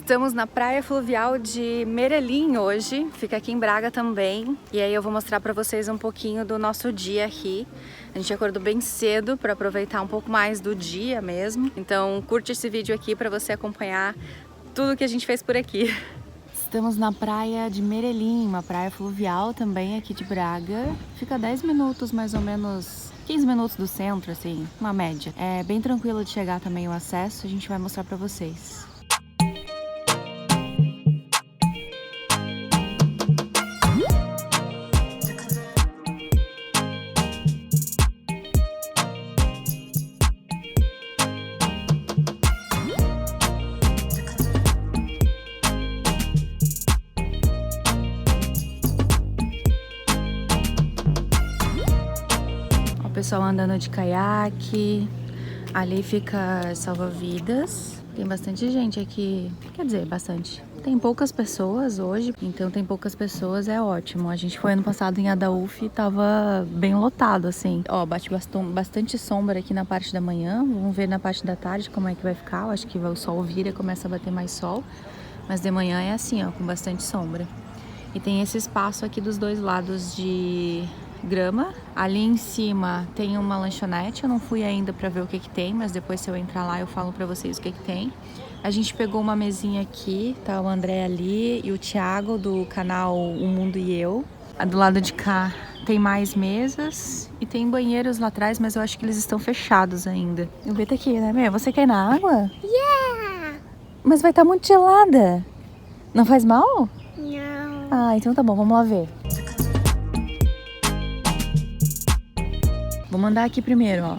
Estamos na praia fluvial de Merelim hoje, fica aqui em Braga também. E aí eu vou mostrar pra vocês um pouquinho do nosso dia aqui. A gente acordou bem cedo para aproveitar um pouco mais do dia mesmo. Então curte esse vídeo aqui para você acompanhar tudo que a gente fez por aqui. Estamos na praia de Merelim, uma praia fluvial também aqui de Braga. Fica 10 minutos mais ou menos, 15 minutos do centro, assim, uma média. É bem tranquilo de chegar também o acesso, a gente vai mostrar pra vocês. O pessoal andando de caiaque, ali fica salva-vidas. Tem bastante gente aqui, quer dizer, bastante. Tem poucas pessoas hoje, então tem poucas pessoas, é ótimo. A gente foi ano passado em Adaúf e tava bem lotado, assim. Ó, bate bastante sombra aqui na parte da manhã, vamos ver na parte da tarde como é que vai ficar. Eu acho que o sol vira e começa a bater mais sol, mas de manhã é assim, ó, com bastante sombra. E tem esse espaço aqui dos dois lados de grama. Ali em cima tem uma lanchonete, eu não fui ainda pra ver o que tem, mas depois se eu entrar lá eu falo pra vocês o que tem. A gente pegou uma mesinha aqui, tá o André ali e o Thiago do canal O Mundo e Eu. Do lado de cá tem mais mesas e tem banheiros lá atrás, mas eu acho que eles estão fechados ainda. O B tá aqui, né, meu? Você quer ir na água? Yeah! Mas vai estar muito gelada. Não faz mal? Não. Ah, então tá bom, vamos lá ver. Vamos andar aqui primeiro, ó,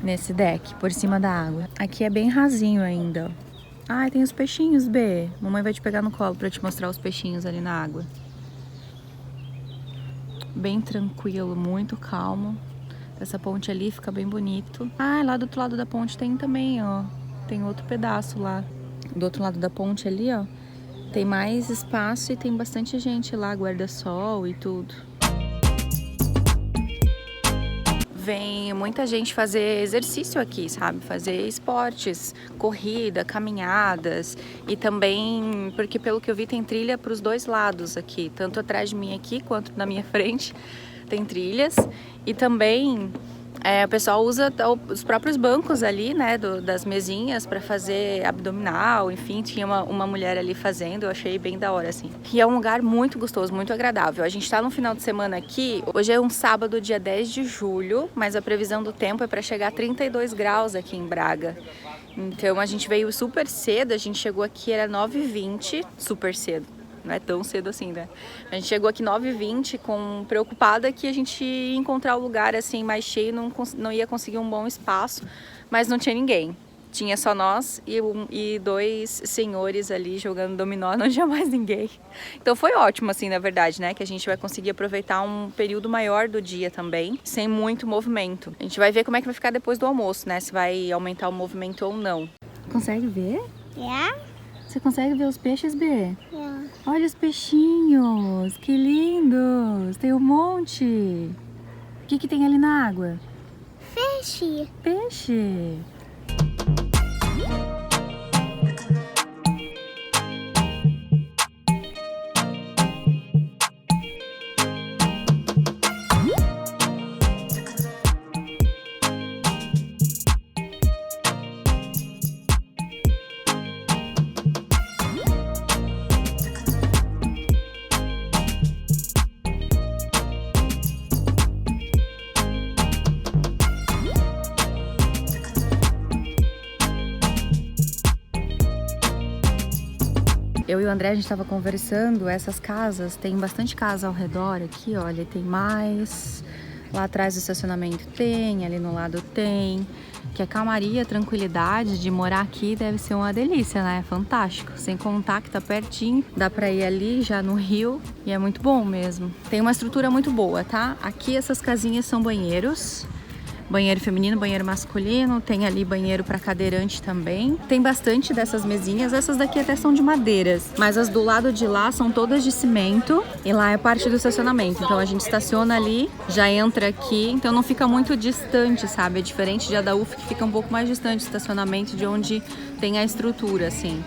nesse deck, por cima da água. Aqui é bem rasinho ainda, ó. Ai, tem os peixinhos, B. Mamãe vai te pegar no colo pra te mostrar os peixinhos ali na água. Bem tranquilo, muito calmo. Essa ponte ali fica bem bonito. Ah, lá do outro lado da ponte tem também, ó. Tem outro pedaço lá. Do outro lado da ponte ali, ó, tem mais espaço e tem bastante gente lá, guarda-sol e tudo. Vem muita gente fazer exercício aqui, sabe? Fazer esportes, corrida, caminhadas e também, porque pelo que eu vi tem trilha para os dois lados aqui, tanto atrás de mim aqui quanto na minha frente tem trilhas e também o pessoal usa os próprios bancos ali, né, das mesinhas para fazer abdominal, enfim, tinha uma mulher ali fazendo, eu achei bem da hora, assim. E é um lugar muito gostoso, muito agradável. A gente tá no final de semana aqui, hoje é um sábado, dia 10 de julho, mas a previsão do tempo é para chegar a 32 graus aqui em Braga. Então a gente veio super cedo, a gente chegou aqui, era 9h20, super cedo. Não é tão cedo assim, né? A gente chegou aqui 9h20 preocupada que a gente ia encontrar o lugar assim mais cheio, não ia conseguir um bom espaço, mas não tinha ninguém. Tinha só nós e dois senhores ali jogando dominó, não tinha mais ninguém. Então foi ótimo assim, na verdade, né? Que a gente vai conseguir aproveitar um período maior do dia também, sem muito movimento. A gente vai ver como é que vai ficar depois do almoço, né? Se vai aumentar o movimento ou não. Consegue ver? Yeah? Você consegue ver os peixes, B? Yeah. Olha os peixinhos, que lindos! Tem um monte! O que tem ali na água? Peixe. Peixe! Eu e o André, a gente estava conversando, essas casas, tem bastante casa ao redor aqui, olha, tem mais. Lá atrás do estacionamento tem, ali no lado tem. Que a calmaria, a tranquilidade de morar aqui deve ser uma delícia, né? Fantástico. Sem contar que tá pertinho, dá pra ir ali já no rio e é muito bom mesmo. Tem uma estrutura muito boa, tá? Aqui essas casinhas são banheiros. Banheiro feminino, banheiro masculino, tem ali banheiro para cadeirante também. Tem bastante dessas mesinhas, essas daqui até são de madeiras, mas as do lado de lá são todas de cimento e lá é parte do estacionamento. Então a gente estaciona ali, já entra aqui, então não fica muito distante, sabe? É diferente de Adaúf, que fica um pouco mais distante do estacionamento de onde tem a estrutura, assim.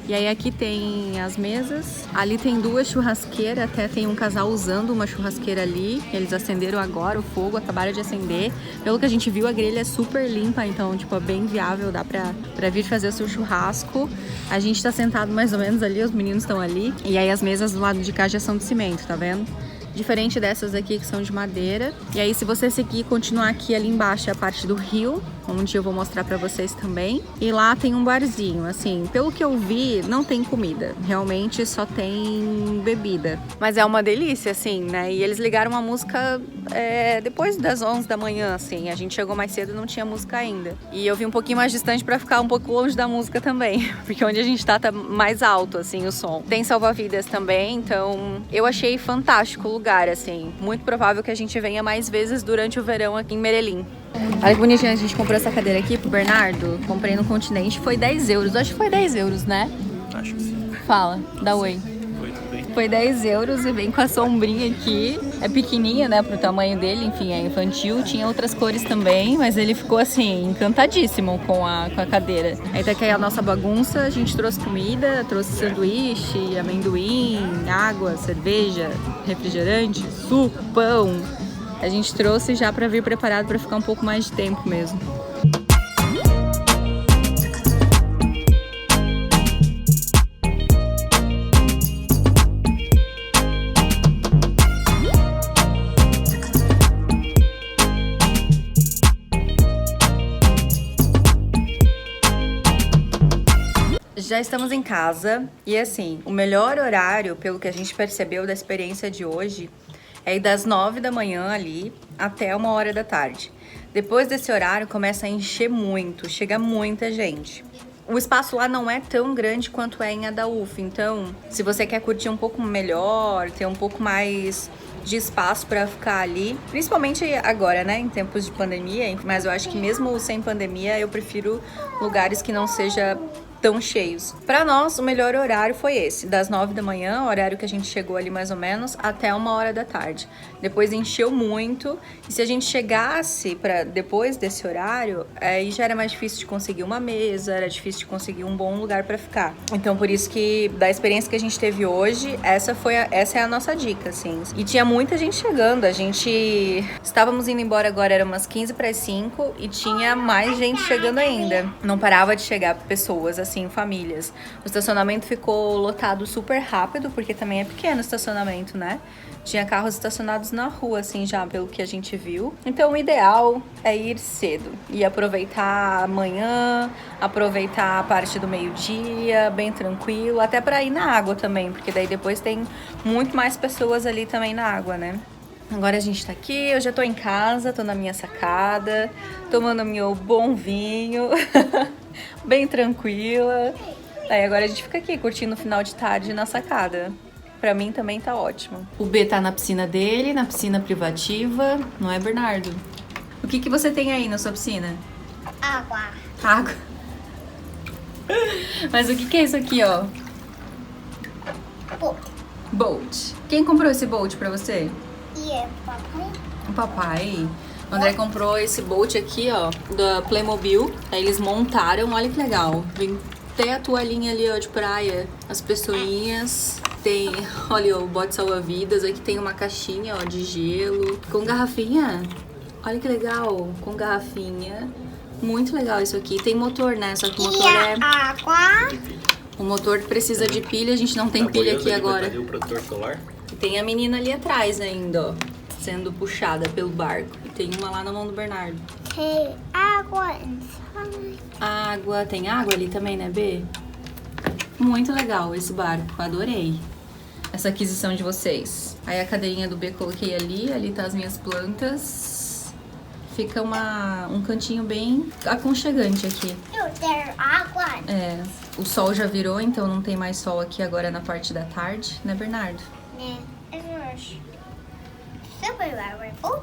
E aí aqui tem as mesas, ali tem 2 churrasqueiras, até tem um casal usando uma churrasqueira ali. Eles acenderam agora o fogo, acabaram de acender. Pelo que a gente viu, a grelha é super limpa, então tipo, é bem viável, dá pra vir fazer o seu churrasco. A gente tá sentado mais ou menos ali, os meninos estão ali. E aí as mesas do lado de cá já são de cimento, tá vendo? Diferente dessas aqui que são de madeira. E aí se você seguir e continuar aqui, ali embaixo é a parte do rio, onde eu vou mostrar pra vocês também. E lá tem um barzinho, assim, pelo que eu vi, não tem comida. Realmente só tem bebida. Mas é uma delícia, assim, né? E eles ligaram uma música depois das 11 da manhã, assim. A gente chegou mais cedo e não tinha música ainda. E eu vim um pouquinho mais distante pra ficar um pouco longe da música também. Porque onde a gente tá mais alto, assim, o som. Tem salva-vidas também, então eu achei fantástico o lugar, assim. Muito provável que a gente venha mais vezes durante o verão aqui em Medellín. Olha que bonitinho, a gente comprou essa cadeira aqui pro Bernardo. Comprei no Continente, foi 10 euros. Acho que foi 10 euros, né? Acho que sim. Fala, dá oi. Foi tudo bem. Foi 10 euros e vem com a sombrinha aqui. É pequenininha, né, pro tamanho dele, enfim, é infantil. Tinha outras cores também, mas ele ficou, assim, encantadíssimo com a cadeira. Aí tá aqui a nossa bagunça, a gente trouxe comida, trouxe sanduíche, amendoim, água, cerveja, refrigerante, suco, pão. A gente trouxe já pra vir preparado pra ficar um pouco mais de tempo mesmo. Já estamos em casa e assim, o melhor horário, pelo que a gente percebeu da experiência de hoje, é ir das 9 da manhã ali até 1h da tarde. Depois desse horário começa a encher muito, chega muita gente. O espaço lá não é tão grande quanto é em Adaúf, então se você quer curtir um pouco melhor, ter um pouco mais de espaço para ficar ali, principalmente agora, né, em tempos de pandemia, mas eu acho que mesmo sem pandemia eu prefiro lugares que não seja tão cheios. Para nós, o melhor horário foi esse, das 9 da manhã, horário que a gente chegou ali mais ou menos, até 1h da tarde. Depois encheu muito, e se a gente chegasse para depois desse horário, aí já era mais difícil de conseguir uma mesa, era difícil de conseguir um bom lugar para ficar. Então, por isso que, da experiência que a gente teve hoje, essa é a nossa dica, assim. E tinha muita gente chegando, estávamos indo embora agora, eram umas 15 para as 5, e tinha mais gente chegando ainda. Não parava de chegar pessoas, assim, famílias. O estacionamento ficou lotado super rápido, porque também é pequeno o estacionamento, né? Tinha carros estacionados na rua, assim, já pelo que a gente viu. Então, o ideal é ir cedo e aproveitar a manhã, aproveitar a parte do meio-dia, bem tranquilo, até para ir na água também, porque daí depois tem muito mais pessoas ali também na água, né? Agora a gente tá aqui, eu já tô em casa, tô na minha sacada, tomando meu bom vinho, bem tranquila. Aí agora a gente fica aqui curtindo o final de tarde na sacada. Pra mim também tá ótimo. O B tá na piscina dele, na piscina privativa, não é, Bernardo? O que você tem aí na sua piscina? Água. Água. Mas o que é isso aqui, ó? Pô. Boat. Quem comprou esse boat pra você? E é papai? O papai. O André comprou esse boat aqui, ó, da Playmobil. Aí eles montaram, olha que legal. Vem até a toalhinha ali, ó, de praia. As pessoinhas. Tem, olha, o bote salva-vidas. Aqui tem uma caixinha, ó, de gelo. Com garrafinha. Olha que legal, com garrafinha. Muito legal isso aqui. Tem motor, né? Só que o motor é... água. O motor precisa de pilha, a gente não tem pilha aqui agora. Cadê o protetor solar? Tem a menina ali atrás ainda, ó, sendo puxada pelo barco. E tem uma lá na mão do Bernardo. Tem água inside. Água, tem água ali também, né, B? Muito legal esse barco, adorei essa aquisição de vocês. Aí a cadeirinha do B coloquei ali tá as minhas plantas. Fica um cantinho bem aconchegante aqui. Eu quero água. É, o sol já virou, então não tem mais sol aqui agora na parte da tarde, né, Bernardo? Né? Eu acho. Super powerful.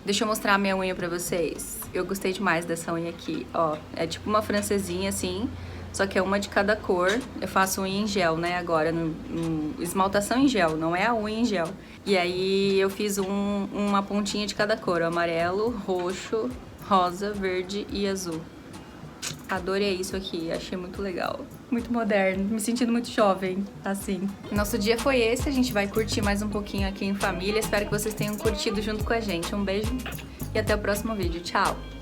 Deixa eu mostrar a minha unha pra vocês. Eu gostei demais dessa unha aqui, ó. É tipo uma francesinha, assim, só que é uma de cada cor. Eu faço unha em gel, né, agora, no esmaltação em gel, não é a unha em gel. E aí eu fiz uma pontinha de cada cor, amarelo, roxo, rosa, verde e azul. Adorei isso aqui, achei muito legal. Muito moderno, me sentindo muito jovem, assim. Nosso dia foi esse, a gente vai curtir mais um pouquinho aqui em família. Espero que vocês tenham curtido junto com a gente. Um beijo e até o próximo vídeo. Tchau!